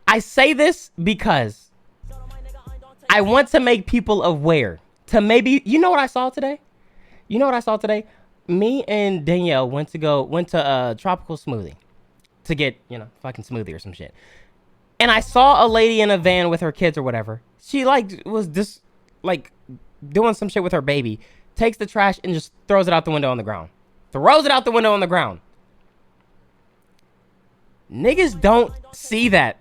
I say this because I want to make people aware to maybe, you know what I saw today? Me and Danielle went to Tropical Smoothie to get, fucking smoothie or some shit. And I saw a lady in a van with her kids or whatever. She was just doing some shit with her baby. Takes the trash and just throws it out the window on the ground. Niggas don't see that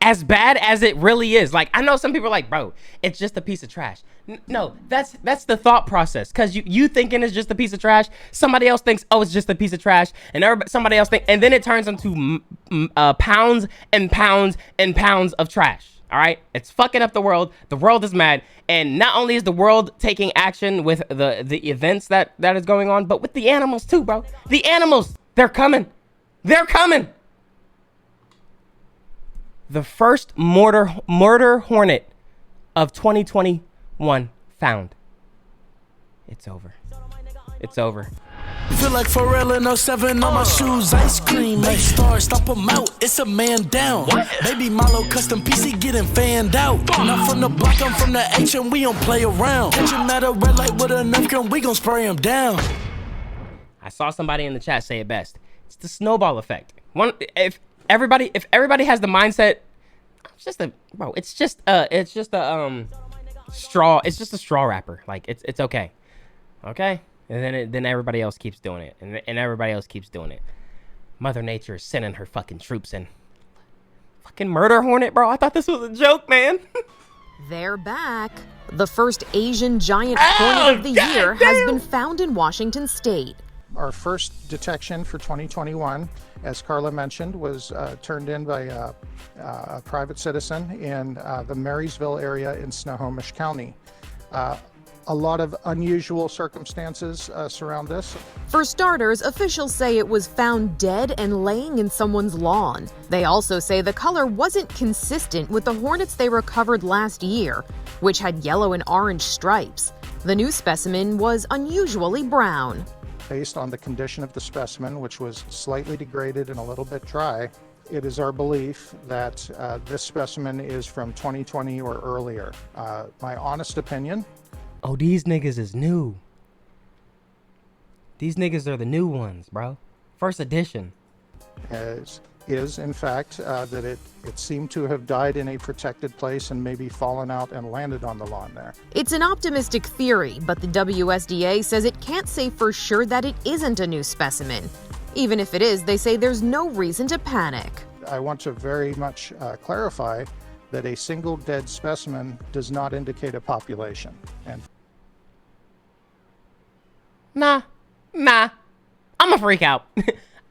as bad as it really is. Like, I know some people are like, bro, it's just a piece of trash. No, that's the thought process. Cause you thinking it's just a piece of trash. Somebody else thinks, oh, it's just a piece of trash. And somebody else thinks, and then it turns into pounds and pounds and pounds of trash. All right, it's fucking up the world. The world is mad, and not only is the world taking action with the events that is going on, but with the animals too, bro. The animals, they're coming. The first murder hornet of 2021 found. It's over. Feel like Pharrell in 07 on my shoes, ice cream, make stars, stomp them out, it's a man down. Baby Milo custom PC getting fanned out. Not from the block, I'm from the H and we don't play around. Catch him at a red light with a knife gun, we gon' spray him down. I saw somebody in the chat say it best. It's the snowball effect. If everybody has the mindset, it's just a straw. It's just a straw wrapper. Like it's okay. Okay? And then everybody else keeps doing it. And everybody else keeps doing it. Mother Nature is sending her fucking troops in. Fucking murder hornet, bro. I thought this was a joke, man. They're back. The first Asian giant hornet of the year has been found in Washington State. Our first detection for 2021, as Carla mentioned, was turned in by a private citizen in the Marysville area in Snohomish County. A lot of unusual circumstances surround this. For starters, officials say it was found dead and laying in someone's lawn. They also say the color wasn't consistent with the hornets they recovered last year, which had yellow and orange stripes. The new specimen was unusually brown. Based on the condition of the specimen, which was slightly degraded and a little bit dry, it is our belief that this specimen is from 2020 or earlier. My honest opinion. Oh, these niggas is new. These niggas are the new ones, bro. First edition. Is in fact that it seemed to have died in a protected place and maybe fallen out and landed on the lawn there. It's an optimistic theory, but the WSDA says it can't say for sure that it isn't a new specimen. Even if it is, they say there's no reason to panic. I want to very much clarify that a single dead specimen does not indicate a population. And Nah. I'm a freak out.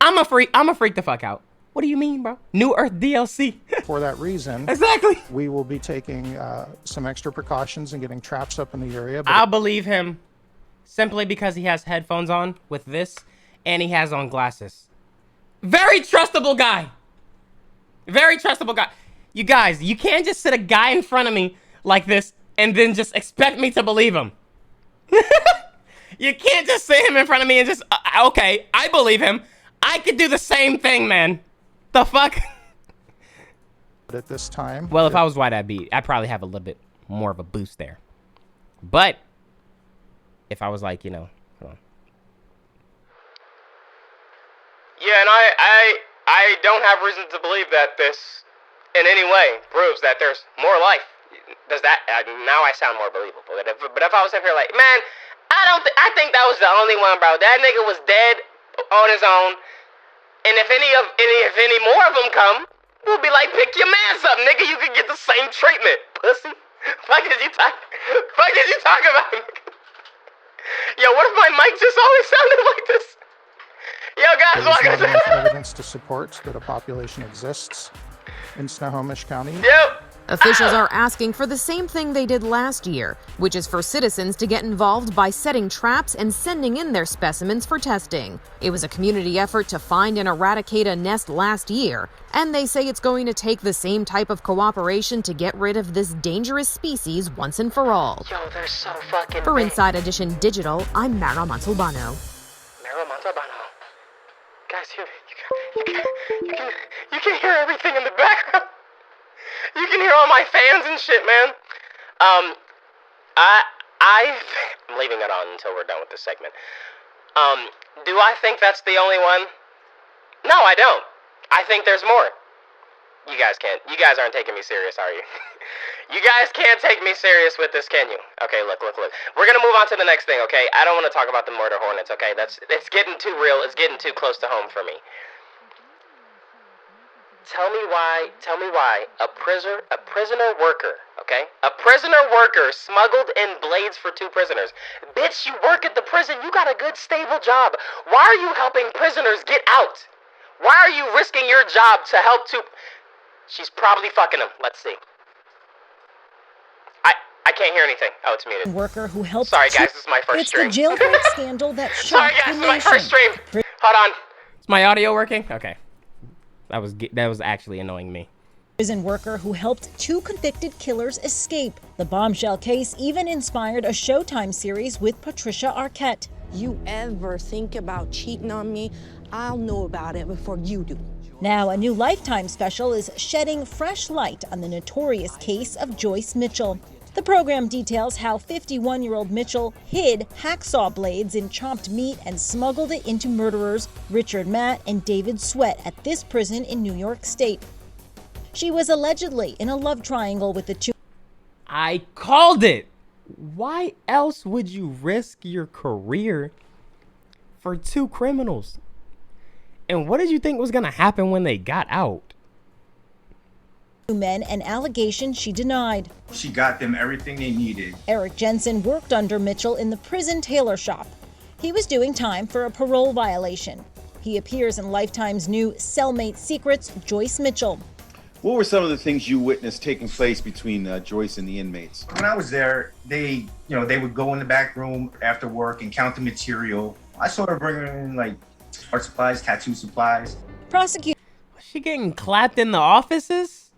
I'm a freak the fuck out. What do you mean, bro? New Earth DLC. For that reason, exactly. We will be taking some extra precautions and getting traps up in the area. I'll believe him simply because he has headphones on with this and he has on glasses. Very trustable guy. You guys, you can't just sit a guy in front of me like this and then just expect me to believe him. You can't just sit him in front of me and just, okay, I believe him. I could do the same thing, man. The fuck? At this time. Well, if I was white, I'd probably have a little bit more of a boost there. But if I was like, hold on. Yeah, and I don't have reason to believe that this in any way proves that there's more life. Does that, now I sound more believable. But if I was up here like, man, I think that was the only one, bro. That nigga was dead on his own. And if any more of them come, we'll be like, pick your mans up, nigga. You could get the same treatment, pussy. Fuck did you talk about? Yo, what if my mic just always sounded like this? Yo, guys, there's not enough evidence to support that a population exists in Snohomish County. Yep. Officials are asking for the same thing they did last year, which is for citizens to get involved by setting traps and sending in their specimens for testing. It was a community effort to find and eradicate a nest last year, and they say it's going to take the same type of cooperation to get rid of this dangerous species once and for all. Yo, they're so fucking For big. Inside Edition Digital, I'm Mara Montalbano. Guys, you can hear everything in the background. hear all my fans and shit, man. I'm leaving it on until we're done with this segment. Do I think that's the only one? No, I don't. I think there's more. You guys aren't taking me serious, are you? You guys can't take me serious with this, can you? Okay, look. We're gonna move on to the next thing, okay? I don't want to talk about the murder hornets, okay? It's getting too real. It's getting too close to home for me. Tell me why a prisoner worker, okay? A prisoner worker smuggled in blades for 2 prisoners. Bitch, you work at the prison. You got a good, stable job. Why are you helping prisoners get out? Why are you risking your job to help 2... She's probably fucking him. Let's see. I can't hear anything. Oh, it's muted. Worker who helped. Sorry, guys. This is my first stream. It's the jailbreak scandal that shocked Sorry, guys. This is my first stream. Hold on. Is my audio working? Okay. That was actually annoying me. Prison worker who helped 2 convicted killers escape. The bombshell case even inspired a Showtime series with Patricia Arquette. You ever think about cheating on me, I'll know about it before you do. Now, a new Lifetime special is shedding fresh light on the notorious case of Joyce Mitchell. The program details how 51-year-old Mitchell hid hacksaw blades in chopped meat and smuggled it into murderers Richard Matt and David Sweat at this prison in New York State. She was allegedly in a love triangle with the 2. I called it! Why else would you risk your career for 2 criminals? And what did you think was gonna happen when they got out? Men, an allegation she denied. She got them everything they needed. Eric Jensen worked under Mitchell in the prison tailor shop. He was doing time for a parole violation. He appears in Lifetime's new Cellmate Secrets, Joyce Mitchell. What were some of the things you witnessed taking place between Joyce and the inmates? When I was there, they would go in the back room after work and count the material. I saw her bringing in like art supplies, tattoo supplies. Prosecutor. Was she getting clapped in the offices?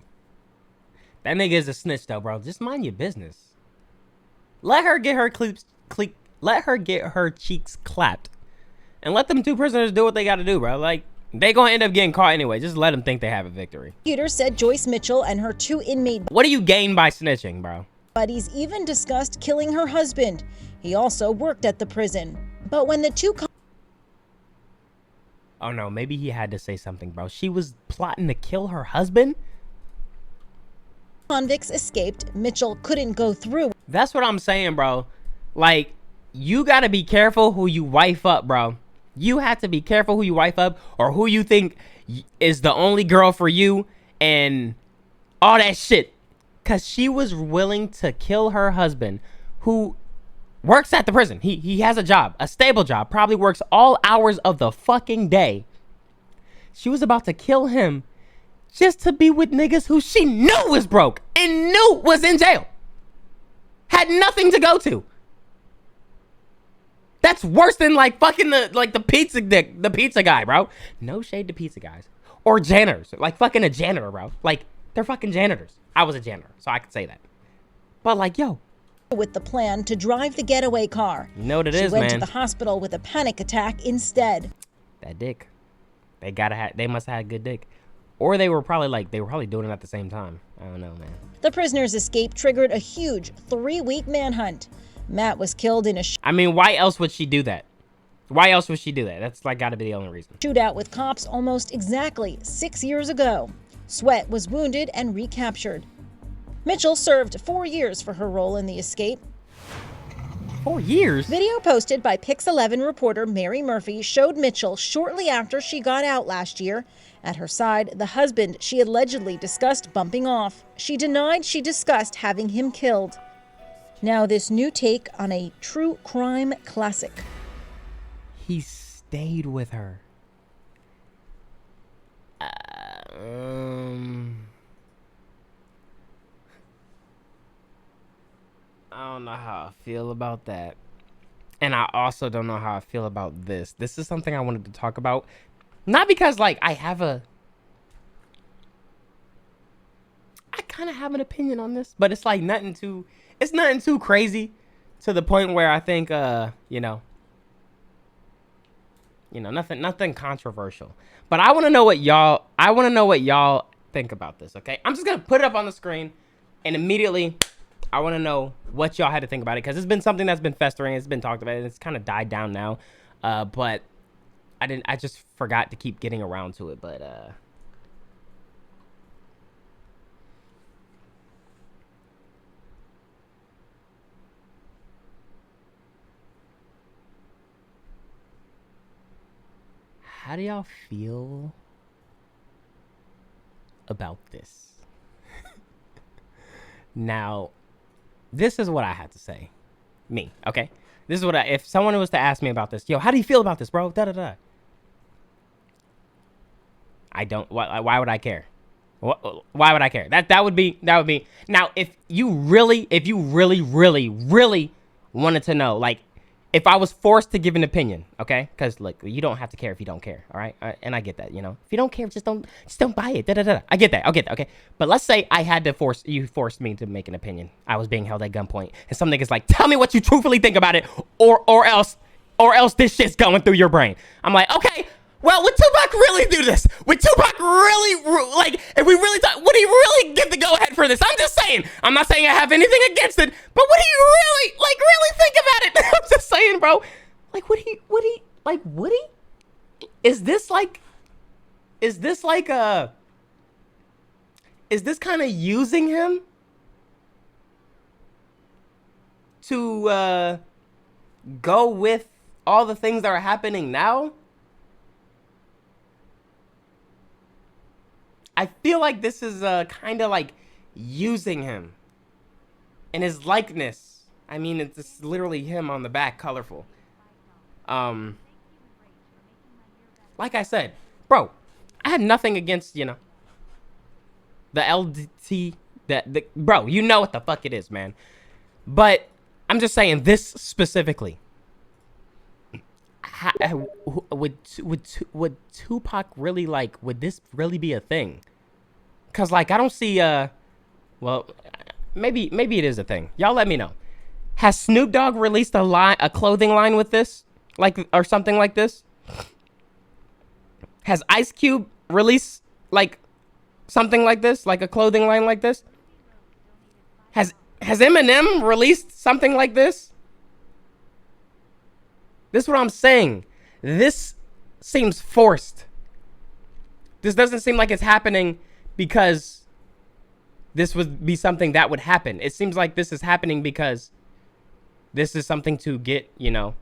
That nigga is a snitch though, bro. Just mind your business. Let her get her cheeks clapped. And let them 2 prisoners do what they gotta do, bro. Like, they gonna end up getting caught anyway. Just let them think they have a victory. Prosecutor said Joyce Mitchell and her 2 inmate What do you gain by snitching, bro? buddies even discussed killing her husband. He also worked at the prison. But when the 2 Oh no, maybe he had to say something, bro. She was plotting to kill her husband? convicts escaped, Mitchell couldn't go through. That's what I'm saying, bro. Like, you gotta be careful who you wife up, bro. You have to be careful who you wife up or who you think is the only girl for you and all that shit. Because she was willing to kill her husband who works at the prison. He has a job, a stable job, probably works all hours of the fucking day. She was about to kill him just to be with niggas who she knew was broke and knew was in jail. Had nothing to go to. That's worse than like fucking the pizza guy, bro. No shade to pizza guys or janitors. Like fucking a janitor, bro. Like they're fucking janitors. I was a janitor, so I could say that. But like, yo, with the plan to drive the getaway car. You know what it she is, went man. To the hospital with a panic attack instead. That dick. They must have had good dick. Or they were probably doing it at the same time. I don't know, man. The prisoner's escape triggered a huge 3-week manhunt. Matt was killed in a I mean, why else would she do that? Why else would she do that? That's like gotta be the only reason. Shootout with cops almost exactly 6 years ago. Sweat was wounded and recaptured. Mitchell served 4 years for her role in the escape. 4 years? Video posted by Pix11 reporter Mary Murphy showed Mitchell shortly after she got out last year. At her side, the husband she allegedly discussed bumping off. She denied she discussed having him killed. Now this new take on a true crime classic. He stayed with her. I don't know how I feel about that. And I also don't know how I feel about this. This is something I wanted to talk about. Not because, like, I kind of have an opinion on this. But it's, like, nothing too crazy to the point where I think, nothing controversial. But I want to know what y'all think about this, okay? I'm just going to put it up on the screen. And immediately, I want to know what y'all had to think about it, because it's been something that's been festering. It's been talked about, and it's kind of died down now. But I just forgot to keep getting around to it. But how do y'all feel about this? Now, this is what I had to say. Me, okay? This is what if someone was to ask me about this, yo, how do you feel about this, bro? Da-da-da. I don't, why would I care? Why would I care? That would be, now, if you really wanted to know, like, if I was forced to give an opinion, okay? Because look, you don't have to care if you don't care, all right? And I get that, you know. If you don't care, just don't buy it. I get that, okay. But let's say I had to forced me to make an opinion. I was being held at gunpoint, and some niggas like, tell me what you truthfully think about it, or else this shit's going through your brain. I'm like, okay. Well, would Tupac really do this? Would Tupac really, like, if we really thought, would he really give the go-ahead for this? I'm just saying. I'm not saying I have anything against it, but would he really think about it? I'm just saying, bro. Like, would he? Is this kind of using him to, go with all the things that are happening now? I feel like this is kind of like using him and his likeness. I mean, it's literally him on the back, colorful. Like I said, bro, I had nothing against, you know, the LDT, bro, you know what the fuck it is, man. But I'm just saying, this specifically. Would Tupac really, like, would this really be a thing? Cause like I don't see well, maybe it is a thing. Y'all let me know. Has Snoop Dogg released a clothing line with this, like, or something like this? Has Ice Cube released like something like this, like a clothing line like this? Has Eminem released something like this? This is what I'm saying. This seems forced. This doesn't seem like it's happening because this would be something that would happen. It seems like this is happening because this is something to get, you know,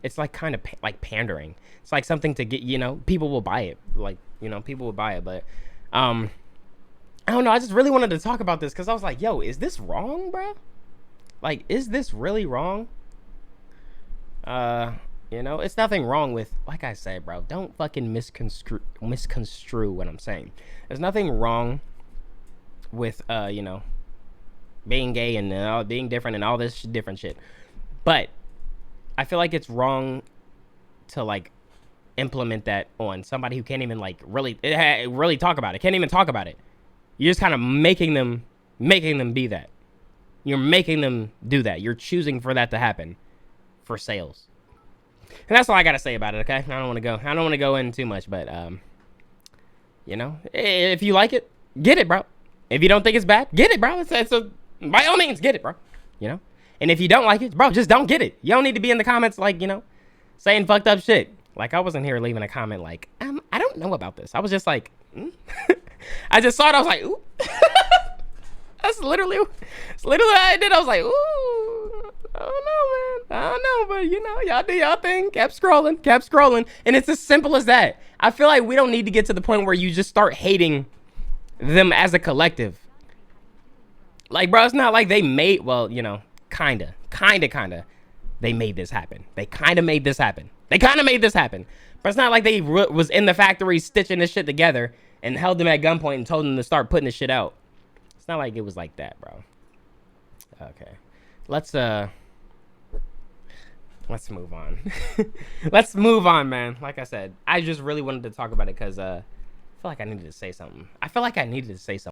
it's like kind of like pandering. It's like something to get, you know, people will buy it. Like, you know, people will buy it. But I don't know. I just really wanted to talk about this because I was like, yo, is this wrong, bro? Like, is this really wrong? You know, it's nothing wrong with, like I said, bro, don't fucking misconstrue what I'm saying. There's nothing wrong with, you know, being gay and being different and all this different shit. But I feel like it's wrong to, like, implement that on somebody who can't even, like, really talk about it. Can't even talk about it. You're just kind of making them be that. You're making them do that. You're choosing for that to happen for sales. And that's all I gotta say about it, okay? I don't want to go in too much, but you know, if you like it, get it, bro. If you don't think it's bad, get it, bro. So by all means, get it, bro. You know? And if you don't like it, bro, just don't get it. You don't need to be in the comments, like, you know, saying fucked up shit. Like, I wasn't here leaving a comment like, I don't know about this. I was just like, I just saw it, I was like, ooh. That's literally what I did. I was like, ooh, I don't know, man. I don't know, but, you know, y'all do y'all thing. Kept scrolling. And it's as simple as that. I feel like we don't need to get to the point where you just start hating them as a collective. Like, bro, it's not like they made, well, you know, kinda. They made this happen. They kind of made this happen. But it's not like they was in the factory stitching this shit together and held them at gunpoint and told them to start putting this shit out. It's not like it was like that, bro. Okay. Let's move on. Let's move on, man. Like I said, I just really wanted to talk about it because I feel like I needed to say something.